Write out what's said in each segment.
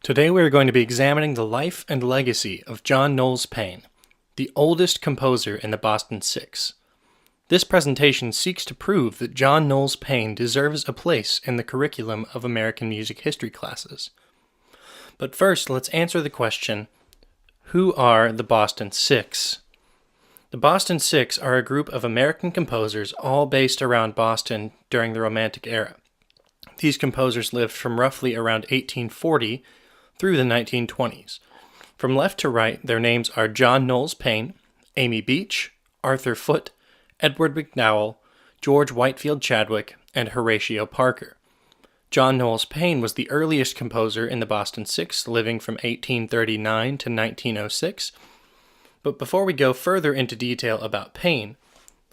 Today we are going to be examining the life and legacy of John Knowles Paine, the oldest composer in the Boston Six. This presentation seeks to prove that John Knowles Paine deserves a place in the curriculum of American music history classes. But first, let's answer the question, who are the Boston Six? The Boston Six are a group of American composers all based around Boston during the Romantic era. These composers lived from roughly around 1840 through the 1920s. From left to right, their names are John Knowles Paine, Amy Beach, Arthur Foote, Edward McDowell, George Whitefield Chadwick, and Horatio Parker. John Knowles Paine was the earliest composer in the Boston Six, living from 1839 to 1906. But before we go further into detail about Paine,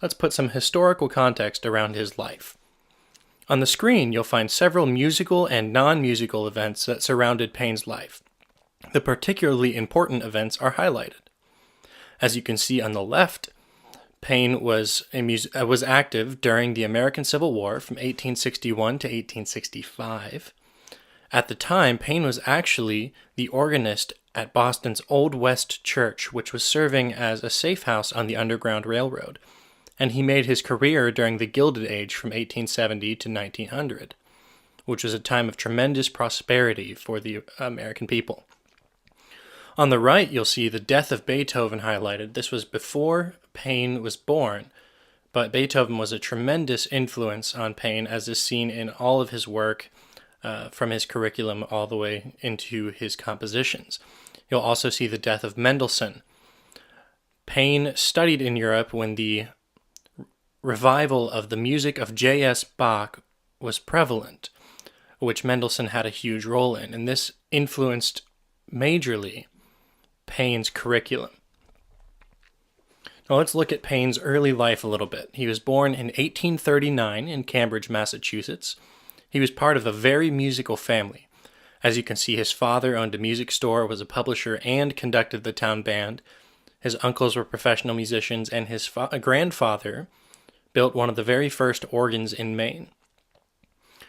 let's put some historical context around his life. On the screen, you'll find several musical and non-musical events that surrounded Paine's life. The particularly important events are highlighted. As you can see on the left, Paine was active during the American Civil War from 1861 to 1865. At the time, Paine was actually the organist at Boston's Old West Church, which was serving as a safe house on the Underground Railroad, and he made his career during the Gilded Age from 1870 to 1900, which was a time of tremendous prosperity for the American people. On the right, you'll see the death of Beethoven highlighted. This was before Paine was born, but Beethoven was a tremendous influence on Paine, as is seen in all of his work, from his curriculum all the way into his compositions. You'll also see the death of Mendelssohn. Paine studied in Europe when the revival of the music of J.S. Bach was prevalent, which Mendelssohn had a huge role in, and this influenced majorly Paine's curriculum. Now let's look at Paine's early life a little bit. He was born in 1839 in Cambridge, Massachusetts. He was part of a very musical family. As you can see, his father owned a music store, was a publisher, and conducted the town band. His uncles were professional musicians, and his grandfather built one of the very first organs in Maine.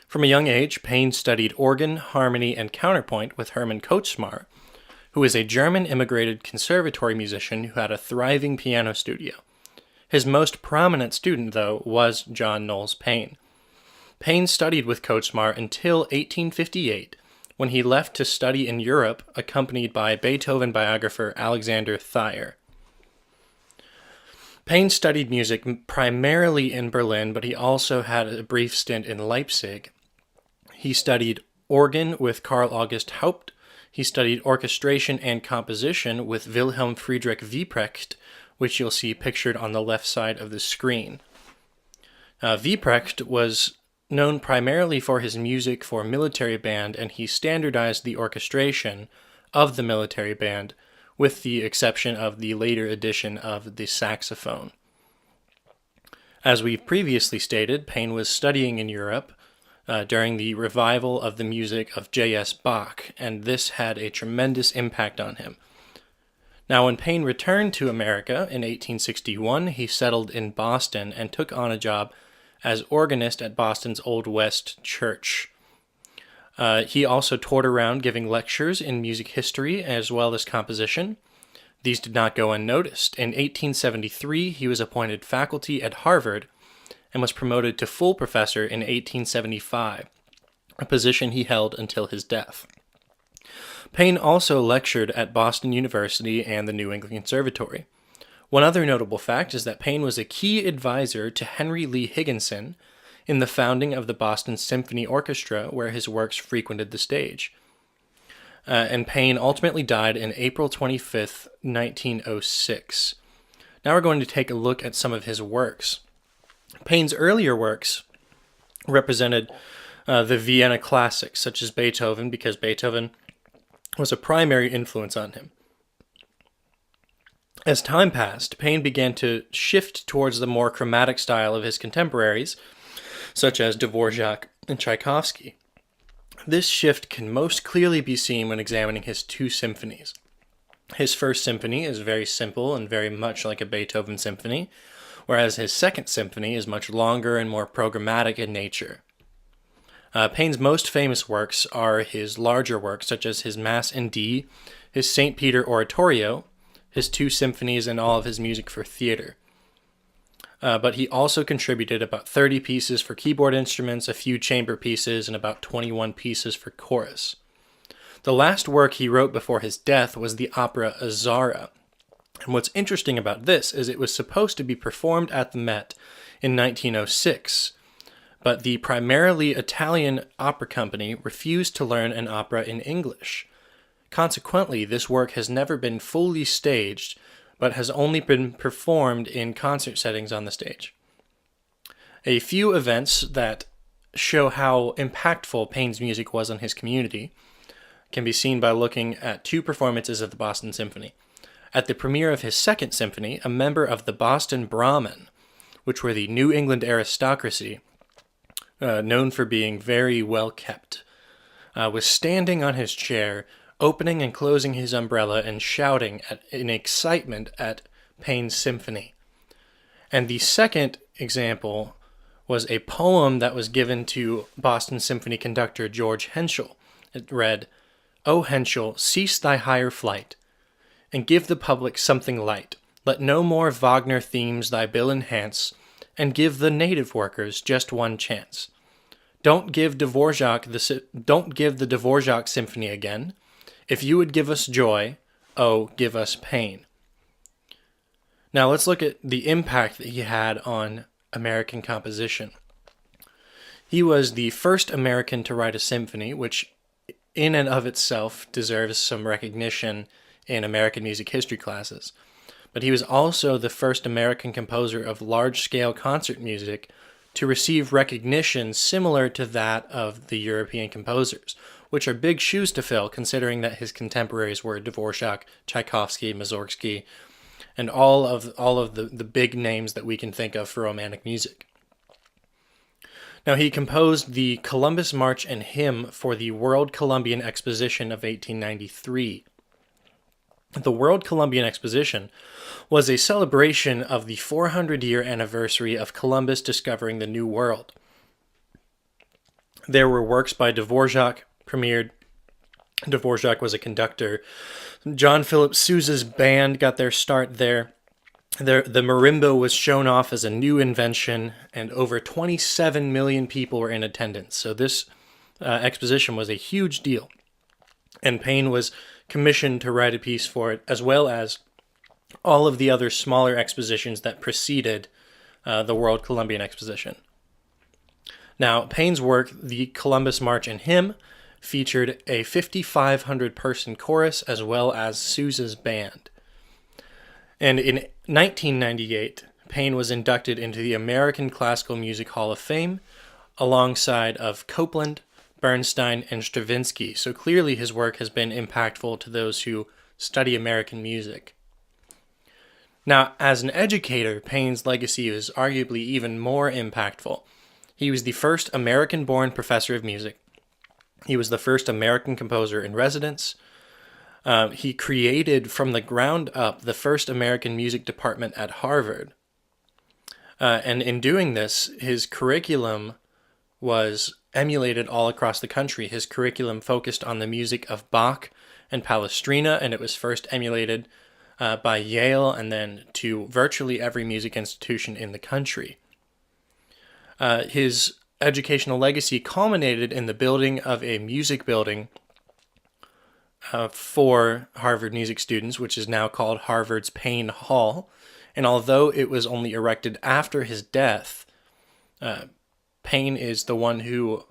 From a young age, Paine studied organ, harmony, and counterpoint with Hermann Kotzschmar, who is a German-immigrated conservatory musician who had a thriving piano studio. His most prominent student, though, was John Knowles Paine. Paine studied with Kotzschmar until 1858, when he left to study in Europe, accompanied by Beethoven biographer Alexander Thayer. Paine studied music primarily in Berlin, but he also had a brief stint in Leipzig. He studied organ with Carl August Haupt. He studied orchestration and composition with Wilhelm Friedrich Wieprecht, which you'll see pictured on the left side of the screen. Wieprecht was known primarily for his music for military band, and he standardized the orchestration of the military band, with the exception of the later addition of the saxophone. As we've previously stated, Paine was studying in Europe during the revival of the music of J.S. Bach, and this had a tremendous impact on him. Now, when Paine returned to America in 1861, he settled in Boston and took on a job as organist at Boston's Old West Church. He also toured around giving lectures in music history as well as composition. These did not go unnoticed. In 1873, he was appointed faculty at Harvard and was promoted to full professor in 1875, a position he held until his death. Paine also lectured at Boston University and the New England Conservatory. One other notable fact is that Paine was a key advisor to Henry Lee Higginson in the founding of the Boston Symphony Orchestra, where his works frequented the stage. And Paine ultimately died on April 25th, 1906. Now we're going to take a look at some of his works. Paine's earlier works represented the Vienna classics, such as Beethoven, because Beethoven was a primary influence on him. As time passed, Paine began to shift towards the more chromatic style of his contemporaries, such as Dvorak and Tchaikovsky. This shift can most clearly be seen when examining his two symphonies. His first symphony is very simple and very much like a Beethoven symphony, whereas his second symphony is much longer and more programmatic in nature. Paine's most famous works are his larger works, such as his Mass in D, his St. Peter Oratorio, his 2 symphonies, and all of his music for theater. But he also contributed about 30 pieces for keyboard instruments, a few chamber pieces, and about 21 pieces for chorus. The last work he wrote before his death was the opera Azara. And what's interesting about this is it was supposed to be performed at the Met in 1906, but the primarily Italian opera company refused to learn an opera in English. Consequently, this work has never been fully staged, but has only been performed in concert settings on the stage. A few events that show how impactful Paine's music was on his community can be seen by looking at 2 performances of the Boston Symphony. At the premiere of his 2nd symphony, a member of the Boston Brahmin, which were the New England aristocracy, known for being very well kept, was standing on his chair, opening and closing his umbrella and shouting in excitement at Paine's symphony. And the second example was a poem that was given to Boston Symphony conductor George Henschel. It read, "O Henschel, cease thy higher flight, and give the public something light. Let no more Wagner themes thy bill enhance, and give the native workers just one chance. Don't give the Dvorak Symphony again. If you would give us joy, oh, give us pain." Now let's look at the impact that he had on American composition. He was the first American to write a symphony, which in and of itself deserves some recognition in American music history classes. But he was also the first American composer of large-scale concert music to receive recognition similar to that of the European composers, which are big shoes to fill considering that his contemporaries were Dvorak, Tchaikovsky, Mussorgsky, and all of the big names that we can think of for Romantic music. Now, he composed the Columbus March and Hymn for the World Columbian Exposition of 1893. The World Columbian Exposition was a celebration of the 400-year anniversary of Columbus discovering the New World. There were works by Dvorak premiered. Dvorak was a conductor. John Philip Sousa's band got their start there. The marimba was shown off as a new invention, and over 27 million people were in attendance. So this exposition was a huge deal. And Paine was commissioned to write a piece for it, as well as all of the other smaller expositions that preceded the World Columbian Exposition. Now, Paine's work, the Columbus March and Hymn, featured a 5,500-person chorus as well as Sousa's band. And in 1998, Paine was inducted into the American Classical Music Hall of Fame alongside of Copland, Bernstein, and Stravinsky. So clearly his work has been impactful to those who study American music. Now, as an educator, Paine's legacy is arguably even more impactful. He was the first American-born professor of music. He was the first American composer in residence. He created from the ground up the first American music department at Harvard. And in doing this, his curriculum was emulated all across the country. His curriculum focused on the music of Bach and Palestrina, and it was first emulated by Yale and then to virtually every music institution in the country. His educational legacy culminated in the building of a music building for Harvard music students, which is now called Harvard's Paine Hall. And although it was only erected after his death, Paine is the one who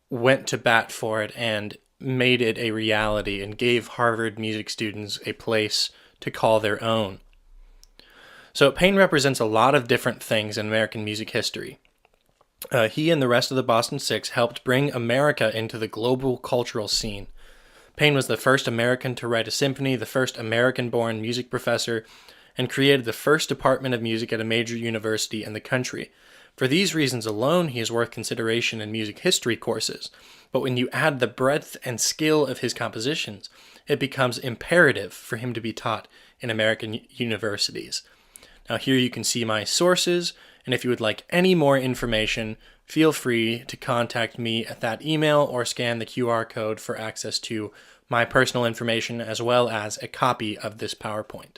went to bat for it and made it a reality and gave Harvard music students a place to call their own. So Paine represents a lot of different things in American music history. He and the rest of the Boston Six helped bring America into the global cultural scene. Paine was the first American to write a symphony, the first American-born music professor, and created the first department of music at a major university in the country. For these reasons alone, he is worth consideration in music history courses. But when you add the breadth and skill of his compositions, it becomes imperative for him to be taught in American universities. Now here you can see my sources, and if you would like any more information, feel free to contact me at that email or scan the QR code for access to my personal information as well as a copy of this PowerPoint.